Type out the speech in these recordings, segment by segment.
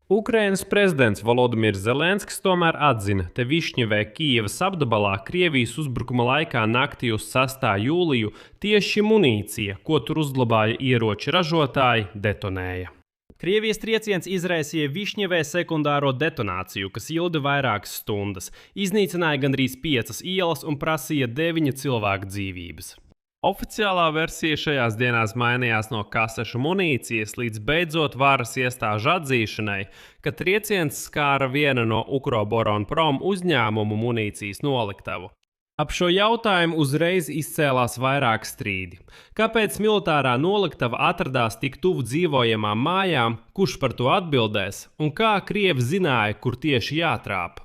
Ukrainas prezidents Volodimirs Zelenskis tomēr atzina, ka Višņevē Kijevas apgabalā Krievijas uzbrukuma laikā naktī uz 6. jūliju tieši munīcija, ko tur uzglabāja ieroču ražotāji, detonēja. Krievijas trieciens izraisīja Višņevē sekundāro detonāciju, kas ilga vairākas stundas, iznīcināja gandrīz 5 ielas un prasīja 9 cilvēku dzīvības. Oficiālā versija šajās dienās mainījās no kasešu munīcijas līdz beidzot varas iestāžu atzīšanai, ka trieciens skāra viena no Ukroboronprom uzņēmumu munīcijas noliktavu. Ap šo jautājumu uzreiz izcēlās vairāk strīdi. Kāpēc militārā noliktava atradās tik tuvu dzīvojamām mājām, kurš par to atbildēs, un kā Krievi zināja, kur tieši jātrāpa?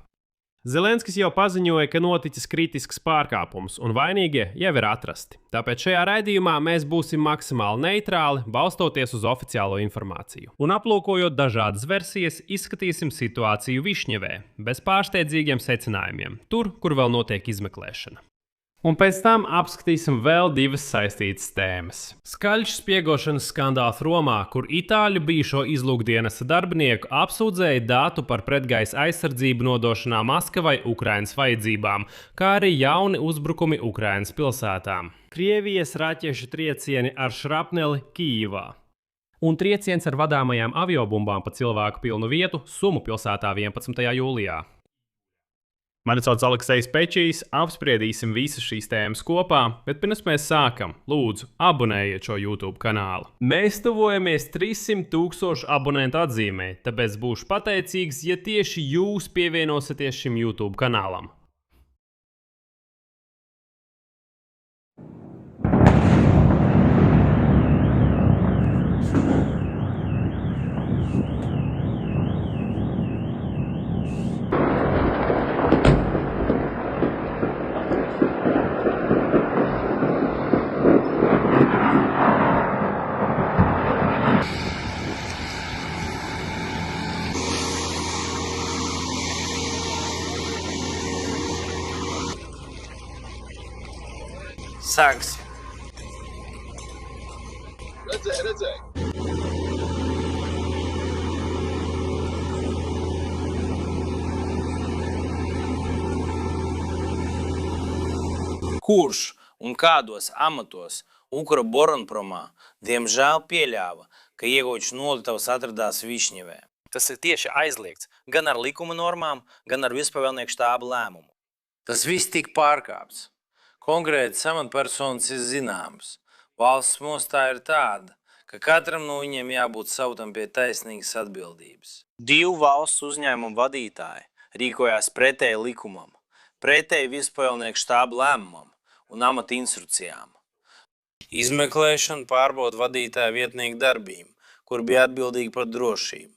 Zelenskis jau paziņoja, ka noticis kritisks pārkāpums, un vainīgie jau ir atrasti. Tāpēc šajā raidījumā mēs būsim maksimāli neitrāli, balstoties uz oficiālo informāciju. Un aplūkojot dažādas versijas, izskatīsim situāciju Višņevē, bez pārsteidzīgiem secinājumiem, tur, kur vēl notiek izmeklēšana. Un pēc tam apskatīsim vēl divas saistītas tēmas. Skaļš spiegošanas skandāls Romā, kur itāļu bijušo izlūkdienesta darbinieku apsūdzēja datu par pretgaisa aizsardzību nodošanā Maskavai Ukrainas vajadzībām, kā arī jauni uzbrukumi Ukrainas pilsētām. Krievijas raķešu triecieni ar šrapneli Kijivā. Un trieciens ar vadāmajām aviobumbām pa cilvēku pilnu vietu Sumu pilsētā 11. jūlijā. Mani sauc Aleksejs Pečijs, apspriedīsim visas šīs tēmas kopā, bet pirms mēs sākam, lūdzu, abonējiet šo YouTube kanālu. Mēs tuvojamies 300,000 abonentu atzīmē, tāpēc būšu pateicīgs, ja tieši jūs pievienosieties šim YouTube kanālam. Sāksim. Redzēju. Kurš un kādos amatos Ukroboronpromā diemžēl pieļāva, ka ieroču noliktavas atradās Višņevē? Tas ir tieši aizliegts gan ar likuma normām, gan ar virspavēlnieku štāba lēmumu. Tas viss tika pārkāpts. Konkrēti amatpersonas ir zināmas. Valsts nostāja ir tāda, ka katram no viņiem jābūt sautam pie taisnīgas atbildības. 2 valsts uzņēmumu vadītāji rīkojās pretēji likumam, pretēji virspavēlnieku štāba lēmumam un amata instrukcijām. Izmeklēšana pārbauda vadītāja vietnieku darbību, kur bija atbildīgi par drošību.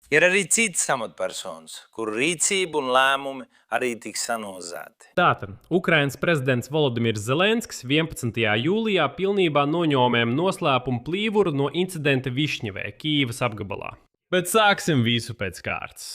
Ir arī citas amatpersonas, kuru rīcība un lēmumi arī tiks analizēti. Tātad, Ukrainas prezidents Volodimirs Zelenskis 11. jūlijā pilnībā noņēma noslēpumu plīvuru no incidenta Višņevē, Kijevas apgabalā. Bet sāksim visu pēc kārtas.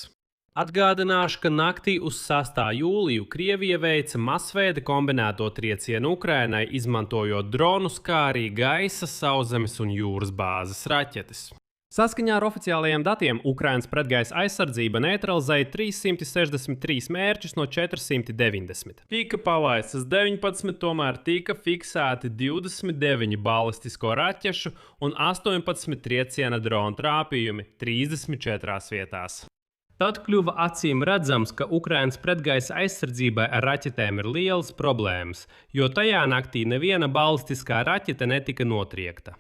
Atgādināšu, ka naktī uz 6. jūliju Krievija veica masveida kombinēto triecienu Ukrainai, izmantojot dronus, kā arī gaisa, sauszemes un jūras bāzes raķetes. Saskaņā ar oficiālajiem datiem Ukrainas pretgaisa aizsardzība neutralizēja 363 mērķus no 490. Tika palaistas 19, tomēr tika fiksēti 29 balistisko raķešu un 18 trieciena drona trāpījumi 34 vietās. Tad kļuva acīm redzams, ka Ukrainas pretgaisa aizsardzībai ar raķetēm ir lielas problēmas, jo tajā naktī neviena balistiskā raķete netika notriekta.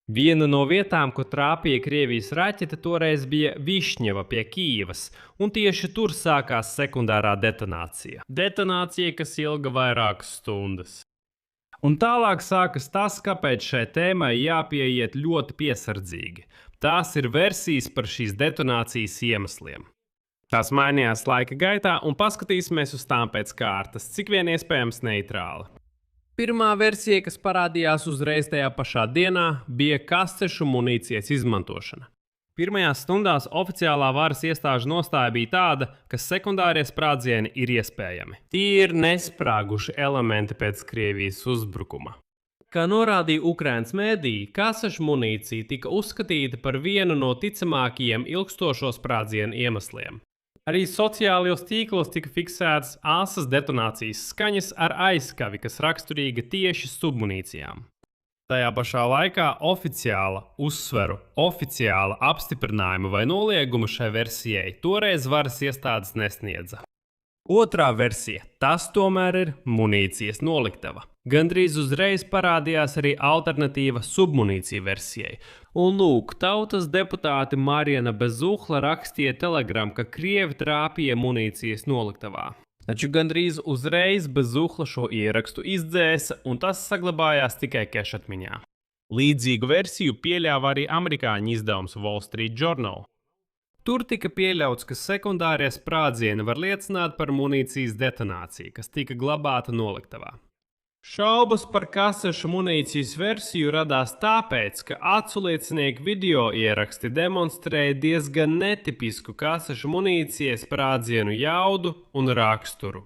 Viena no vietām, kur trāpīja Krievijas raķete, toreiz bija Višņeva pie Kijevas, un tieši tur sākās sekundārā detonācija. Detonācija, kas ilga vairākas stundas. Un tālāk sākas tas, kāpēc šai tēmai jāpieiet ļoti piesardzīgi. Tās ir versijas par šīs detonācijas iemesliem. Tās mainījās laika gaitā, un paskatīsimies uz tām pēc kārtas, cik vien iespējams neitrāli. Pirmā versija, kas parādījās uzreiz tajā pašā dienā, bija kasešu munīcijas izmantošana. Pirmajās stundās oficiālā varas iestāžu nostāja bija tāda, ka sekundārie sprādzieni ir iespējami. Tie ir nesprāguši elementi pēc Krievijas uzbrukuma. Kā norādīja Ukrainas mēdīji, kasešu munīcija tika uzskatīta par vienu no ticamākajiem ilgstošo sprādzienu iemesliem. Arī sociālajos tīklos tika fiksētas asas detonācijas skaņas ar aizskavi, kas raksturīga tieši submunīcijām. Tajā pašā laikā oficiāla apstiprinājuma vai noliegumu šai versijai toreiz varas iestādes nesniedza. Otrā versija – tas tomēr ir munīcijas noliktava. Gandrīz uzreiz parādījās arī alternatīva submunīcija versijai. Un lūk, tautas deputāte Mariana Bezuhla rakstīja telegramu, ka krievi trāpīja munīcijas noliktavā. Taču gandrīz uzreiz Bezuhla šo ierakstu izdzēsa, un tas saglabājās tikai kešatmiņā. Līdzīgu versiju pieļāva arī amerikāņu izdevums Wall Street Journal. Tur tika pieļauts, ka sekundārie sprādzieni var liecināt par munīcijas detonāciju, kas tika glabāta noliktavā. Šaubas par kasešu munīcijas versiju radās tāpēc, ka aculiecinieku video ieraksti demonstrēja diezgan netipisku kasešu munīcijas sprādzienu jaudu un raksturu.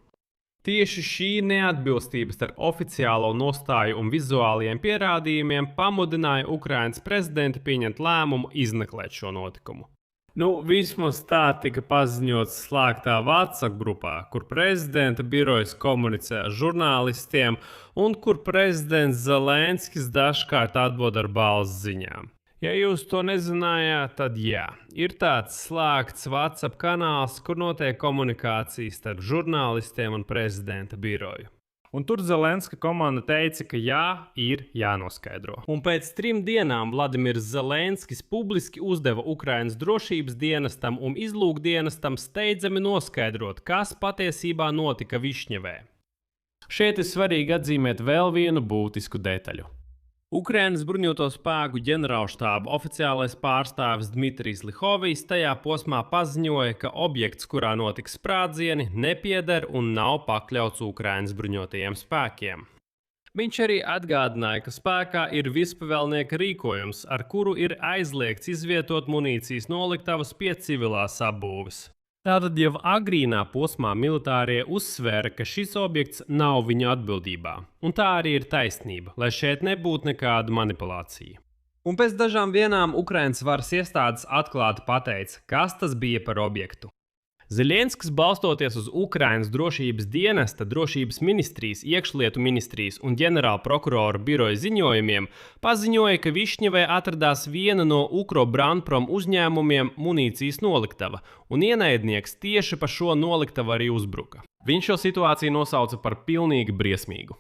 Tieši šī neatbilstība starp oficiālo nostāju un vizuālajiem pierādījumiem pamudināja Ukrainas prezidentu pieņemt lēmumu izmeklēt šo notikumu. Vismaz tā tika paziņots slēgtā WhatsApp grupā, kur prezidenta birojas komunicē ar žurnālistiem un kur prezidents Zelenskis dažkārt atbild ar balss ziņām. Ja jūs to nezinājāt, tad jā, ir tāds slēgts WhatsApp kanāls, kur notiek komunikācijas starp žurnālistiem un prezidenta biroju. Un tur Zelenska komanda teica, ka jā, ir jānoskaidro. Un pēc 3 dienām Vladimirs Zelenskis publiski uzdeva Ukrainas drošības dienestam un izlūkdienestam steidzami noskaidrot, kas patiesībā notika Višņevē. Šeit ir svarīgi atzīmēt vēl vienu būtisku detaļu. Ukrainas bruņoto spēku ģenerālštāba oficiālais pārstāvis Dmitrijs Lihovijs tajā posmā paziņoja, ka objekts, kurā notika sprādzieni, nepieder un nav pakļauts Ukrainas bruņotajiem spēkiem. Viņš arī atgādināja, ka spēkā ir vispavēlnieka rīkojums, ar kuru ir aizliegts izvietot munīcijas noliktavas pie civilās apbūves. Tātad jau agrīnā posmā militārie uzsvēra, ka šis objekts nav viņu atbildībā. Un tā arī ir taisnība, lai šeit nebūtu nekāda manipulācija. Un pēc dažām dienām Ukrainas varas iestādes atklāti pateica, kas tas bija par objektu. Zelenskis, balstoties uz Ukrainas drošības dienesta, drošības ministrijas, iekšlietu ministrijas un ģenerāla prokurora biroja ziņojumiem, paziņoja, ka Višņevē atradās viena no Ukrobranprom uzņēmumiem munīcijas noliktava, un ienaidnieks tieši pa šo noliktavu arī uzbruka. Viņš šo situāciju nosauca par pilnīgi briesmīgu.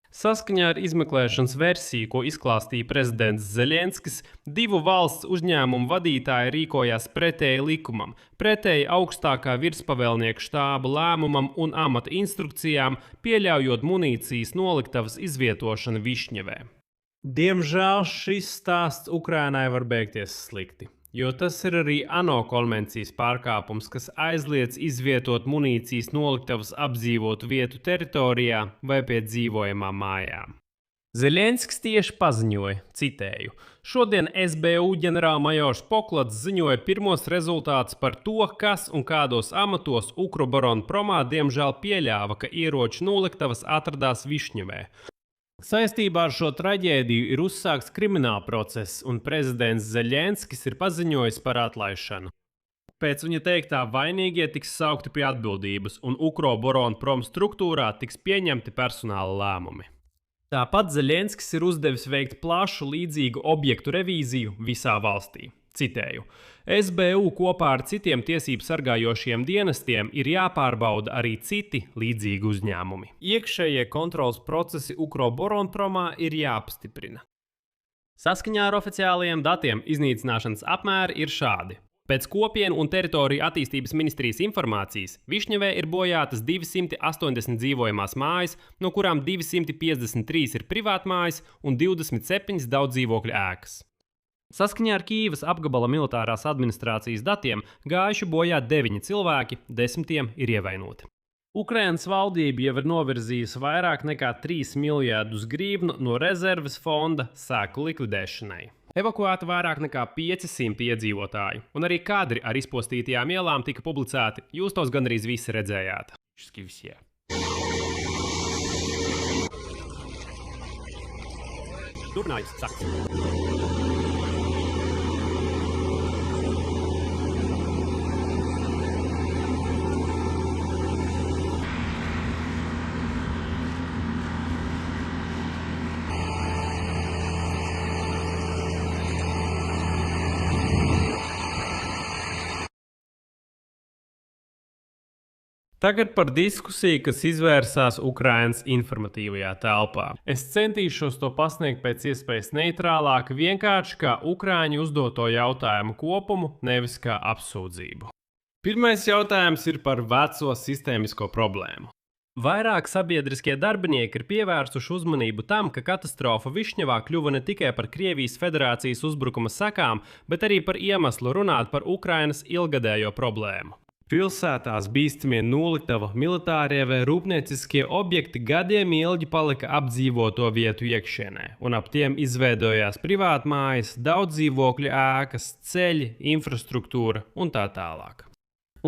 Saskaņā ar izmeklēšanas versiju, ko izklāstīja prezidents Zelenskis, 2 valsts uzņēmumu vadītāji rīkojās pretēji likumam, pretēji augstākā virspavēlnieka štāba lēmumam un amata instrukcijām, pieļaujot munīcijas noliktavas izvietošanu Višņevē. Diemžēl šis stāsts Ukrainai var beigties slikti. Jo tas ir arī ANO konvencijas pārkāpums, kas aizliedz izvietot munīcijas noliktavas apdzīvotu vietu teritorijā vai pie dzīvojamām mājām. Zelenskis tieši paziņoja, citēju, šodien SBU ģenerālmajors Poklats ziņoja pirmos rezultātus par to, kas un kādos amatos Ukrobranpromā diemžēl pieļāva, ka ieroču noliktavas atradās Višņevē. Saistībā ar šo traģēdiju ir uzsākts krimināla process, un prezidents Zelenskis ir paziņojis par atlaišanu. Pēc viņa teiktā vainīgie tiks saukti pie atbildības, un Ukrobranprom struktūrā tiks pieņemti personāla lēmumi. Tāpat Zelenskis ir uzdevis veikt plašu līdzīgu objektu revīziju visā valstī. Citēju, SBU kopā ar citiem tiesību sargājošiem dienestiem ir jāpārbauda arī citi līdzīgi uzņēmumi. Iekšējie kontroles procesi Ukrobranpromā ir jāpastiprina. Saskaņā ar oficiālajiem datiem iznīcināšanas apmēri ir šādi. Pēc kopienu un teritoriju attīstības ministrijas informācijas Višņevē ir bojātas 280 dzīvojamās mājas, no kurām 253 ir privātmājas un 27 daudzdzīvokļu ēkas. Saskaņā ar Kīivas apgabala militārās administrācijas datiem gājuši bojā 9 cilvēki, 10 ir ievainoti. Ukrainas valdība jau ir novirzījusi vairāk nekā 3 miljārdus grivnu no rezerves fonda sēklu likvidēšanai. Evakuēta vairāk nekā 500 iedzīvotāju, un arī kadri ar izpostītajām ielām tika publicēti, jūs tos gandrīz visi redzējāt. Turpinājums sāks. Tagad par diskusiju, kas izvērsās Ukrainas informatīvajā telpā. Es centīšos to pasniegt pēc iespējas neitrālāk, vienkārši kā ukrāņu uzdoto jautājumu kopumu, nevis kā apsūdzību. Pirmais jautājums ir par veco sistēmisko problēmu. Vairāk sabiedriskie darbinieki ir pievērsuši uzmanību tam, ka katastrofa Višņevā kļuva ne tikai par Krievijas Federācijas uzbrukuma sekām, bet arī par iemeslu runāt par Ukrainas ilgadējo problēmu. Pilsētās bīstamie noliktava, militārie vai rūpnieciskie objekti gadiem ilgi palika apdzīvoto vietu iekšienē, un ap tiem izveidojās privātmājas, daudzdzīvokļu ēkas, ceļi, infrastruktūra un tā tālāk.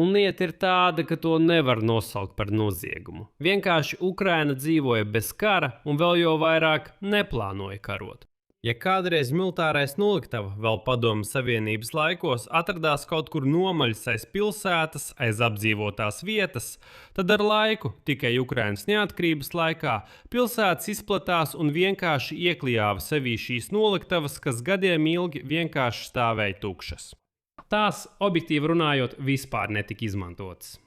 Un lieta ir tāda, ka to nevar nosaukt par noziegumu. Vienkārši Ukraina dzīvoja bez kara un vēl jau vairāk neplānoja karot. Ja kādreiz militārais noliktava vēl Padomju Savienības laikos atradās kaut kur nomaļs aiz pilsētas, aiz apdzīvotās vietas, tad ar laiku, tikai Ukrainas neatkarības laikā, pilsētas izplatās un vienkārši ieklijāva sevī šīs noliktavas, kas gadiem ilgi vienkārši stāvēja tukšas. Tās, objektīvi runājot, vispār netika izmantotas.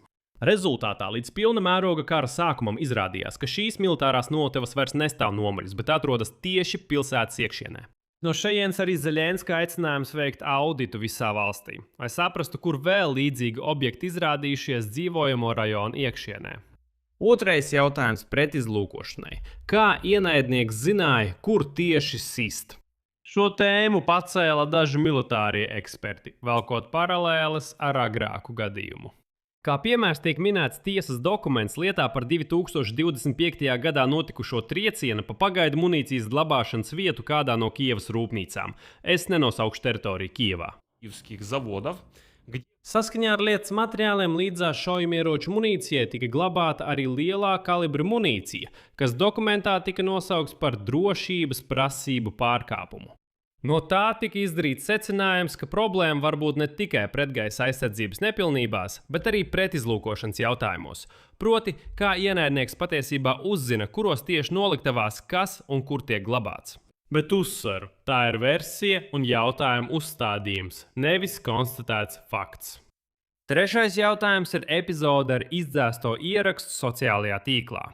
Rezultātā līdz pilna mēroga kara sākumam izrādījās, ka šīs militārās noliktavas vairs nestāv nomaļas, bet atrodas tieši pilsētas iekšienē. No šejienes arī Zeļenska aicinājums veikt auditu visā valstī, lai saprastu, kur vēl līdzīgi objekti izrādījušies dzīvojamo rajonu iekšienē. Otrais jautājums pretizlūkošanai. Kā ienaidnieks zināja, kur tieši sist? Šo tēmu pacēla daži militārie eksperti, velkot paralēles ar agrāku gadījumu. Kā piemērs tiek minēts tiesas dokuments lietā par 2025. gadā notikušo triecienu pa pagaidu munīcijas glabāšanas vietu kādā no Kijevas rūpnīcām. Es nenosaukšu teritoriju Kijevā. Saskaņā ar lietas materiāliem līdzās šaujamieroču munīcijai tika glabāta arī lielā kalibra munīcija, kas dokumentā tika nosaukts par drošības prasību pārkāpumu. No tā tika izdarīts secinājums, ka problēma var būt ne tikai pretgaisa aizsardzības nepilnībās, bet arī pretizlūkošanas jautājumos. Proti, kā ienaidnieks patiesībā uzzina, kuros tieši noliktavās kas un kur tiek glabāts. Bet uzsveru, tā ir versija un jautājumu uzstādījums, nevis konstatēts fakts. Trešais jautājums ir epizode ar izdzēsto ierakstu sociālajā tīklā.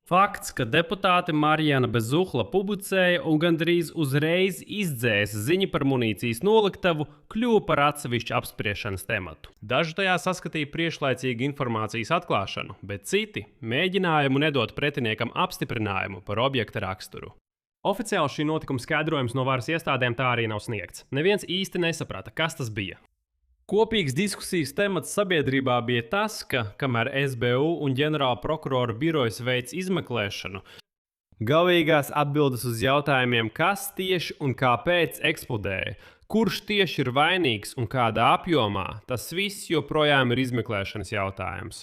Fakts, ka deputāte Marjana Bezuhla publicēja un gandrīz uzreiz izdzēsa ziņu par munīcijas noliktavu, kļuva par atsevišķu apspriešanas tematu. Daži tajā saskatīja priekšlaicīgu informācijas atklāšanu, bet citi mēģinājumu nedot pretiniekam apstiprinājumu par objekta raksturu. Oficiāli šī notikuma skaidrojums no varas iestādēm tā arī nav sniegts. Neviens īsti nesaprata, kas tas bija. Kopīgs diskusijas temats sabiedrībā bija tas, ka, kamēr SBU un ģenerāla prokurora birojas veic izmeklēšanu, galīgās atbildes uz jautājumiem, kas tieši un kāpēc eksplodēja, kurš tieši ir vainīgs un kādā apjomā, tas viss joprojām ir izmeklēšanas jautājums.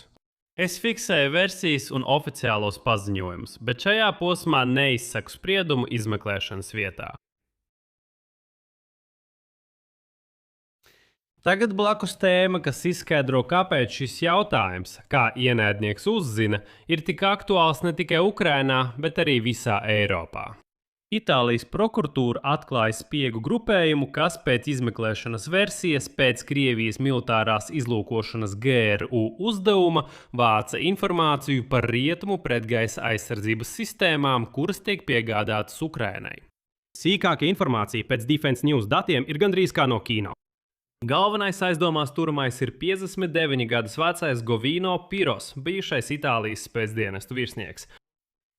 Es fiksēju versijas un oficiālos paziņojumus, bet šajā posmā neizsaku spriedumu izmeklēšanas vietā. Tagad blakus tēma, kas izskaidro, kāpēc šis jautājums, kā ienaidnieks uzzina, ir tik aktuāls ne tikai Ukrainā, bet arī visā Eiropā. Itālijas prokuratūra atklāja spiegu grupējumu, kas pēc izmeklēšanas versijas pēc Krievijas militārās izlūkošanas GRU uzdevuma vāca informāciju par rietumu pretgaisa aizsardzības sistēmām, kuras tiek piegādātas Ukrainai. Sīkāka informācija pēc Defense News datiem ir gandrīz kā no kino. Galvenais aizdomās turamais ir 59 gadus vecais Govino Piros, bijušais Itālijas spēcdienestu virsnieks.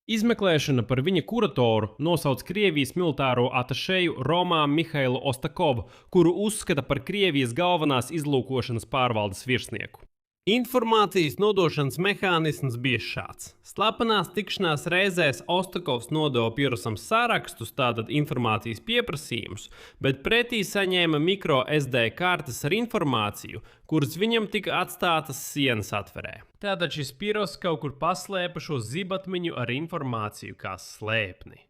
Izmeklēšana par viņa kuratoru nosauc Krievijas militāro atašeju Romā Mihailu Ostakovu, kuru uzskata par Krievijas galvenās izlūkošanas pārvaldes virsnieku. Informācijas nodošanas mehānisms bija šāds. Slepenās tikšanās reizēs Ostakovs nodeva Pirosam sārakstus, tātad informācijas pieprasījumus, bet pretī saņēma mikro SD kartes ar informāciju, kuras viņam tika atstātas sienas atverē. Tātad šis Piros kaut kur paslēpa šo zibatmiņu ar informāciju kā slēpni.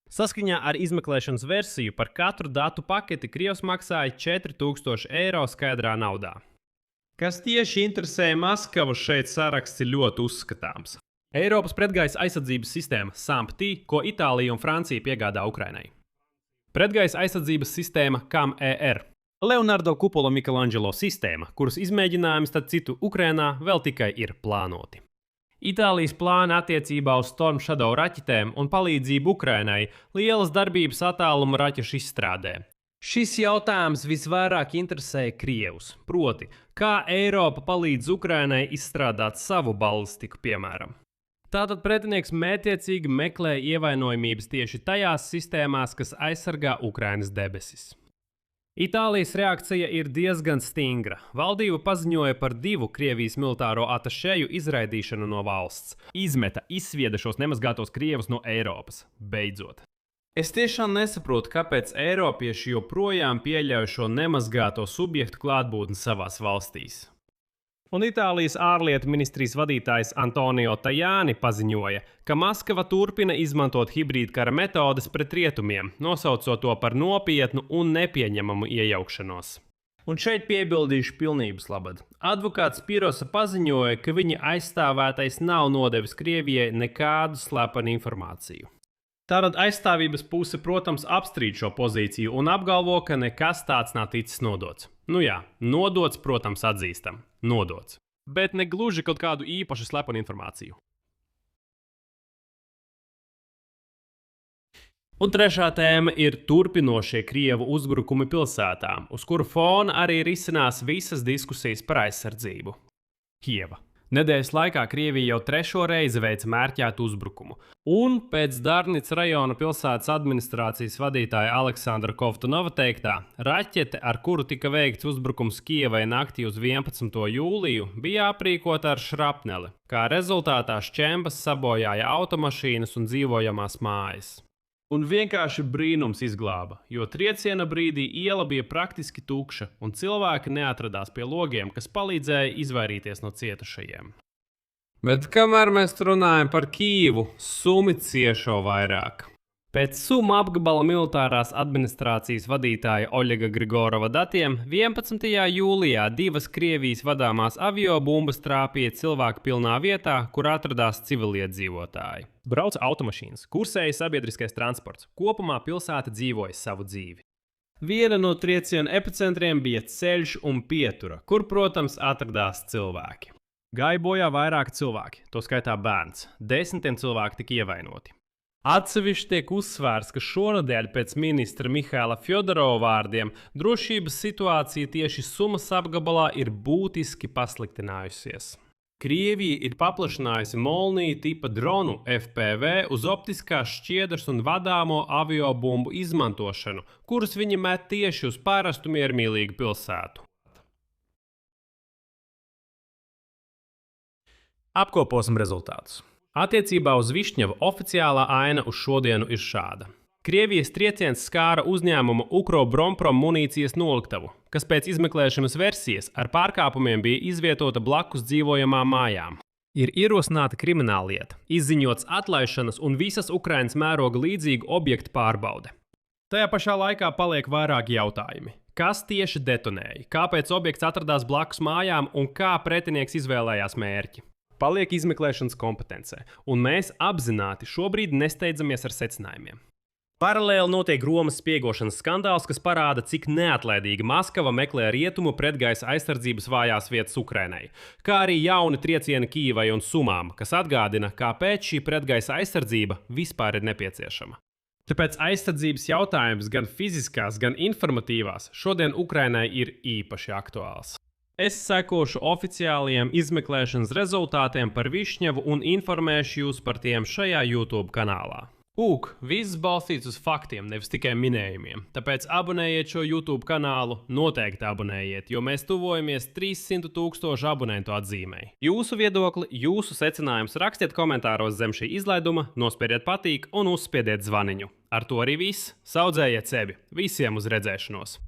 Saskaņā ar izmeklēšanas versiju par katru datu paketi Krievs maksāja 4000 eiro skaidrā naudā. Kas tieši interesē Maskavu, šeit saraksts ir ļoti uzskatāms. Eiropas pretgaisa aizsardzības sistēma SAMPTI, ko Itālija un Francija piegādā Ukrainai. Pretgaisa aizsardzības sistēma CAM-ER. Leonardo Cupola Michelangelo sistēma, kuras izmēģinājumi, starp citu, Ukrainā vēl tikai ir plānoti. Itālijas plāni attiecībā uz Storm Shadow raķetēm un palīdzību Ukrainai lielas darbības attāluma raķešu izstrādē. Šis jautājums visvairāk interesēja Krievus, proti, kā Eiropa palīdz Ukrainai izstrādāt savu balistiku, piemēram. Tātad pretinieks mērķiecīgi meklē ievainojamības tieši tajās sistēmās, kas aizsargā Ukrainas debesis. Itālijas reakcija ir diezgan stingra. Valdība paziņoja par 2 Krievijas militāro atašeju izraidīšanu no valsts. Izsvieda šos nemazgātos Krievus no Eiropas. Beidzot. Es tiešām nesaprotu, kāpēc Eiropieši joprojām pieļauj šo nemazgāto subjektu klātbūtni savās valstīs. Un Itālijas ārlietu ministrijas vadītājs Antonio Tajani paziņoja, ka Maskava turpina izmantot hibrīdkara metodes pret rietumiem, nosaucot to par nopietnu un nepieņemamu iejaukšanos. Un šeit piebildīšu pilnības labad. Advokāts Pirosa paziņoja, ka viņa aizstāvētais nav nodevis Krievijai nekādu slepenu informāciju. Tātad aizstāvības puse, protams, apstrīd šo pozīciju un apgalvo, ka nekas tāds nav ticis nodots. Nu jā, nodots, protams, atzīstam. Nodots. Bet ne gluži kaut kādu īpašu slepenu informāciju. Un trešā tēma ir turpinošie Krievu uzbrukumi pilsētām, uz kuru fona arī risinās visas diskusijas par aizsardzību. Kieva. Nedēļas laikā Krievija jau 3. reizi veica mērķētu uzbrukumu, un pēc Darnic rajona pilsētas administrācijas vadītāja Aleksandra Kovtunova teiktā, raķete, ar kuru tika veikts uzbrukums Kievai naktī uz 11. jūliju, bija aprīkota ar šrapneli, kā rezultātā šķembas sabojāja automašīnas un dzīvojamās mājas. Un vienkārši brīnums izglāba, jo trieciena brīdī iela bija praktiski tukša, un cilvēki neatradās pie logiem, kas palīdzēja izvairīties no cietušajiem. Bet kamēr mēs runājam par Kīvu, Sumi ciešo vairāk. Pēc Suma apgabala militārās administrācijas vadītāja Oļega Grigorova datiem 11. jūlijā 2 Krievijas vadāmās aviobumbas trāpīja cilvēku pilnā vietā, kur atradās civiliedzīvotāji. Brauca automašīnas, kursēja sabiedriskais transports. Kopumā pilsēta dzīvoja savu dzīvi. Viena no trieciena epicentriem bija ceļš un pietura, kur, protams, atradās cilvēki. Gāja bojā vairāki cilvēki, to skaitā bērns. 10 cilvēki tika ievainoti. Atsevišķi tiek uzsvērts, ka šonadēļ pēc ministra Mihaila Fjodorova vārdiem drošības situācija tieši Sumas apgabalā ir būtiski pasliktinājusies. Krievija ir paplašinājusi Molnija tipa dronu FPV uz optiskās šķiedras un vadāmo aviobumbu izmantošanu, kurus viņi met tieši uz parastu miermīlīgu pilsētu. Apkoposim rezultātus. Attiecībā uz Višņevu oficiālā aina uz šodienu ir šāda. Krievijas trieciens skāra uzņēmumu Ukroboronprom munīcijas noliktavu, kas pēc izmeklēšanas versijas ar pārkāpumiem bija izvietota blakus dzīvojamām mājām. Ir ierosināta krimināllieta, izziņots atlaišanas un visas Ukrainas mēroga līdzīgu objektu pārbaude. Tajā pašā laikā paliek vairāki jautājumi. Kas tieši detonēja, kāpēc objekts atradās blakus mājām un kā pretinieks izvēlējās mērķi? Paliek izmeklēšanas kompetencē, un mēs apzināti šobrīd nesteidzamies ar secinājumiem. Paralēli notiek Romas spiegošanas skandāls, kas parāda, cik neatlaidīgi Maskava meklē rietumu pretgaisa aizsardzības vājās vietas Ukrainai, kā arī jauni triecieni Kīvai un Sumām, kas atgādina, kāpēc šī pretgaisa aizsardzība vispār ir nepieciešama. Tāpēc aizsardzības jautājums gan fiziskās, gan informatīvās šodien Ukrainai ir īpaši aktuāls. Es sekošu oficiālajiem izmeklēšanas rezultātiem par Višņevu un informēšu jūs par tiem šajā YouTube kanālā. Viss balstīts uz faktiem, nevis tikai minējumiem. Tāpēc abonējiet šo YouTube kanālu, noteikti abonējiet, jo mēs tuvojamies 300 000 abonentu atzīmei. Jūsu viedokli, jūsu secinājumus rakstiet komentāros zem šī izlaiduma, nospiediet patīk un uzspiediet zvaniņu. Ar to arī viss. Saudzējiet sevi. Visiem uz redzēšanos!